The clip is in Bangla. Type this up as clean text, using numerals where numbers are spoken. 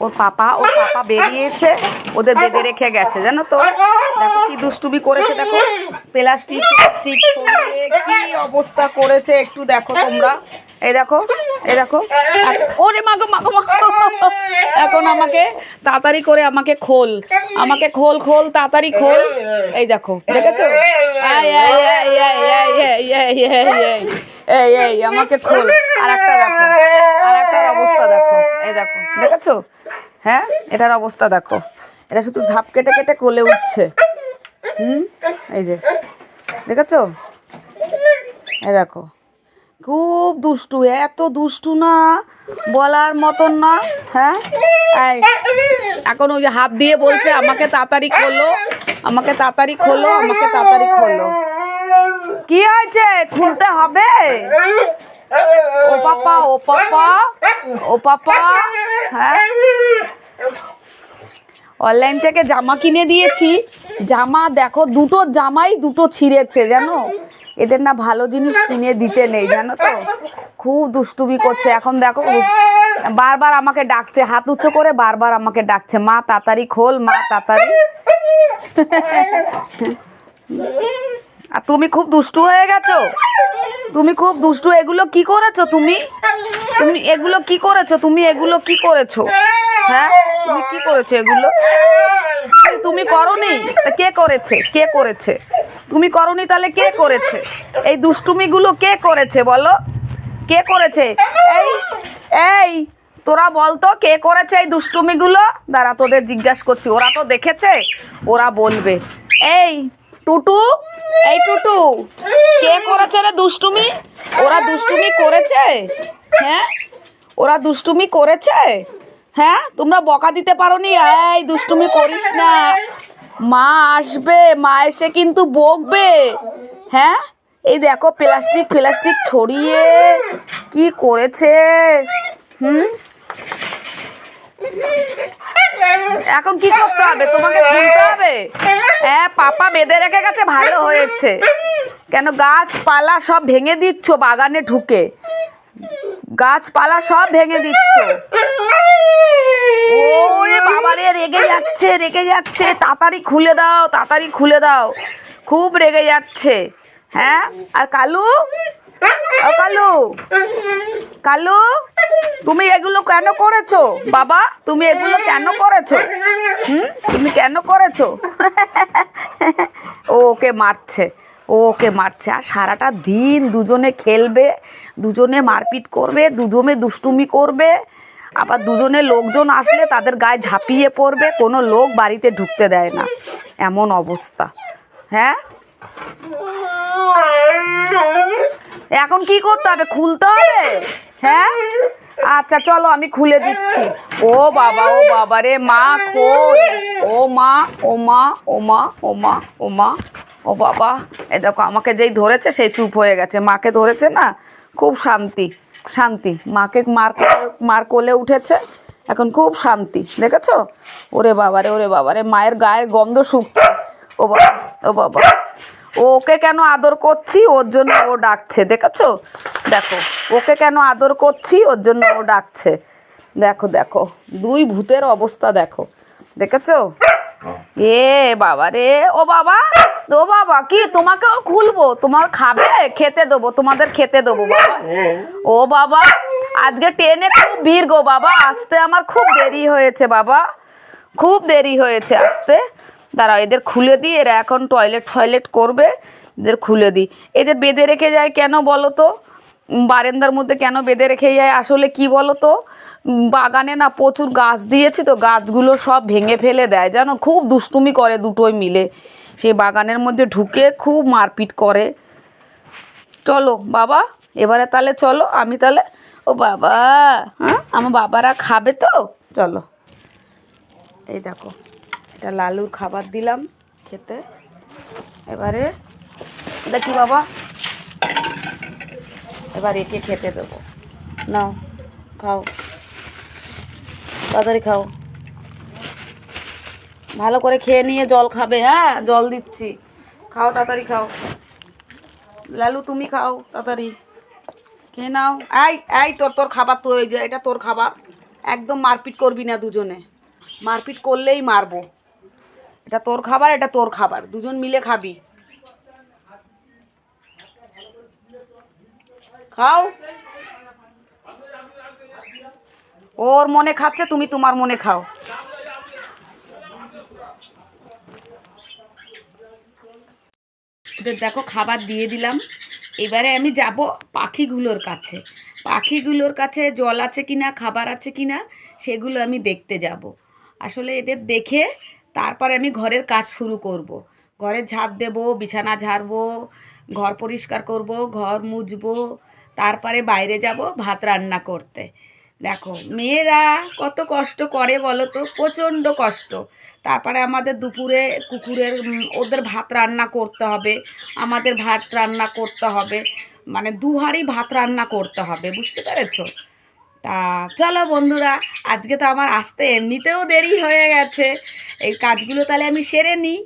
ওর পাপা বেরিয়েছে, ওদের বেঁধে রেখে গেছে, জানো তো। দেখো কি দুষ্টুমি করেছে, দেখো প্লাস্টিক ছড়িয়ে কি অবস্থা করেছে, একটু দেখো তোমরা। এই দেখো ওরে মাগো এখন আমাকে তাড়াতাড়ি করে আমাকে খোল তাড়াতাড়ি খোল। এই দেখো, দেখেছো? এই আমাকে খোল। আর একটা দেখো, আর একটার অবস্থা দেখো। এই দেখো, দেখেছো? হ্যাঁ, এটার অবস্থা দেখো। এটা শুধু ঝাপ কেটে কেটে কোলে উঠছে। এই যে দেখেছো? এই দেখো, খুব দুষ্টু, এত দুষ্টু না বলার মতন না। হ্যাঁ, এখন ওই হাত দিয়ে বলছে আমাকে তাড়াতাড়ি খোলো। কি হয়েছে? খুলতে হবে? ও পাপা হ্যাঁ, অনলাইন থেকে জামা কিনে দিয়েছি। জামা দেখো, দুটো জামাই ছিঁড়েছে, জানো। এদের না ভালো জিনিস কিনে দিতে নেই, জানো তো। খুব দুষ্টুমি করছে। এখন দেখো বারবার আমাকে ডাকছে, হাত উঁচু করে বারবার আমাকে ডাকছে, মা তাড়াতাড়ি খোল, মা তাড়াতাড়ি। আর তুমি খুব দুষ্টু হয়ে গেছো, এগুলো কি করেছো তুমি এগুলো কি করেছো? হ্যাঁ, তুমি কি করেছো এগুলো? তুমি করোনি? কে করেছে? তুমি করোনি, তাহলে কে করেছে? এই দুষ্টুমিগুলো কে করেছে বলো? কে করেছে? এই তোরা বলতো কে করেছে এই দুষ্টুমিগুলো? দাঁড়া, তোদের জিজ্ঞাসা করছি। ওরা তো দেখেছে, ওরা বলবে। এই টুটু কে করেছে রে দুষ্টুমি? ওরা দুষ্টুমি করেছে? হ্যাঁ, ওরা দুষ্টুমি করেছে? হ্যাঁ, তোমরা বকা দিতে পারোনি? এই দুষ্টুমি করিস না, মা আসবে, মা এসে কিন্তু বকবে। হ্যাঁ, এই দেখো প্লাস্টিক ছড়িয়ে কি করেছে। এখন কি করতে হবে? তোমাকে খুলতে হবে? হ্যাঁ, পাপা বেঁধে রেখে গেছে, ভালো হয়েছে। কেন গাছপালা সব ভেঙে দিচ্ছ? বাগানে ঢুকে গাছপালা সব ভেঙে দিচ্ছ। ওরে বাবারে, রেগে যাচ্ছে। তাড়াতাড়ি খুলে দাও, খুব রেগে যাচ্ছে। হ্যাঁ, আর কালু তুমি এগুলো কেন করেছো বাবা? তুমি এগুলো কেন করেছো? তুমি কেন করেছো? ওকে মারছে। আর সারাটা দিন দুজনে খেলবে, দুজনে মারপিট করবে, দুজনে দুষ্টুমি করবে। আবার দুজনে লোকজন আসলে তাদের গায়ে ঝাঁপিয়ে পড়বে। কোনো লোক বাড়িতে ঢুকতে দেয় না, এমন অবস্থা। হ্যাঁ, এখন কি করতে হবে? খুলতে হবে? হ্যাঁ, আচ্ছা চলো আমি খুলে দিচ্ছি। ও বাবা রে, মা খোল। ও বাবা, এ দেখো, আমাকে যেই ধরেছে সেই চুপ হয়ে গেছে। মাকে ধরেছে না, খুব শান্তি। মাকে মার কোলে উঠেছে, এখন খুব শান্তি। দেখেছো? ওরে বাবারে, মায়ের গায়ের গন্ধ শুকছে। ও বাবা, ওকে কেন আদর করছি? ওর জন্য ও ডাকছে, দেখেছো? দেখো, ওকে কেন আদর করছি? ওর জন্য ও ডাকছে। দেখো দুই ভূতের অবস্থা দেখেছো? বাবারে, ও বাবা কি তোমাকেও খুলবো? তোমার খাবে? খেতে দেবো, তোমাদের খেতে দেবো বাবা। ও বাবা, আজকে ট্রেনে খুব ভিড় গো বাবা, আসতে আমার খুব দেরি হয়েছে বাবা, খুব দেরি হয়েছে আসতে। দাঁড়াও, এদের খুলে দিই, এরা এখন টয়লেট করবে। এদের খুলে দিই। এদের বেঁধে রেখে যায় কেন বলো তো? বারান্দার মধ্যে কেন বেঁধে রেখে যায়? আসলে কি বলো তো, বাগানে না প্রচুর গাছ দিয়েছি তো, গাছগুলো সব ভেঙে ফেলে দেয়, জানো। খুব দুষ্টুমি করে দুটোই মিলে, সেই বাগানের মধ্যে ঢুকে খুব মারপিট করে। চলো বাবা, এবারে তাহলে চলো, আমি তাহলে, ও বাবা, হ্যাঁ, আমার বাবারা খাবে তো, চলো। এই দেখো, এটা লালুর খাবার দিলাম খেতে। এবারে দেখি বাবা, এবার একে খেতে দেবো। নাও, খাও, তাড়াতাড়ি খাও, ভালো করে খেয়ে নিয়ে জল খাবে। হ্যাঁ, জল দিচ্ছি, খাও, তাড়াতাড়ি খাও। লালু তুমি খাও, তাড়াতাড়ি খেয়ে নাও। এই তোর খাবার তো, এই যে এটা তোর খাবার, একদম মারপিট করবি না দুজনে, মারপিট করলেই মারবো। এটা তোর খাবার, এটা তোর খাবার, দুজন মিলে খাবি। খাও। ওর মনে খাচ্ছে, তুমি তোমার মনে খাও। ওদের দেখো খাবার দিয়ে দিলাম। এবারে আমি যাব পাখিগুলোর কাছে। পাখিগুলোর কাছে জল আছে কিনা, খাবার আছে কিনা, সেগুলো আমি দেখতে যাব। আসলে এদের দেখে তারপরে আমি ঘরের কাজ শুরু করব। ঘরের ঝাঁপ দেবো, বিছানা ঝাড়বো, ঘর পরিষ্কার করব, ঘর মুছবো, তারপরে বাইরে যাব ভাত রান্না করতে। দেখো মেয়েরা কত কষ্ট করে বলো তো, প্রচণ্ড কষ্ট। তারপরে আমাদের দুপুরে কুকুরের ওদের ভাত রান্না করতে হবে, আমাদের ভাত রান্না করতে হবে, মানে দুহারি ভাত রান্না করতে হবে, বুঝতে পেরেছো? তা চলো বন্ধুরা, আজকে তো আমার আসতে এমনিতেও দেরি হয়ে গেছে, এই কাজগুলো তাহলে আমি সেরে নিই।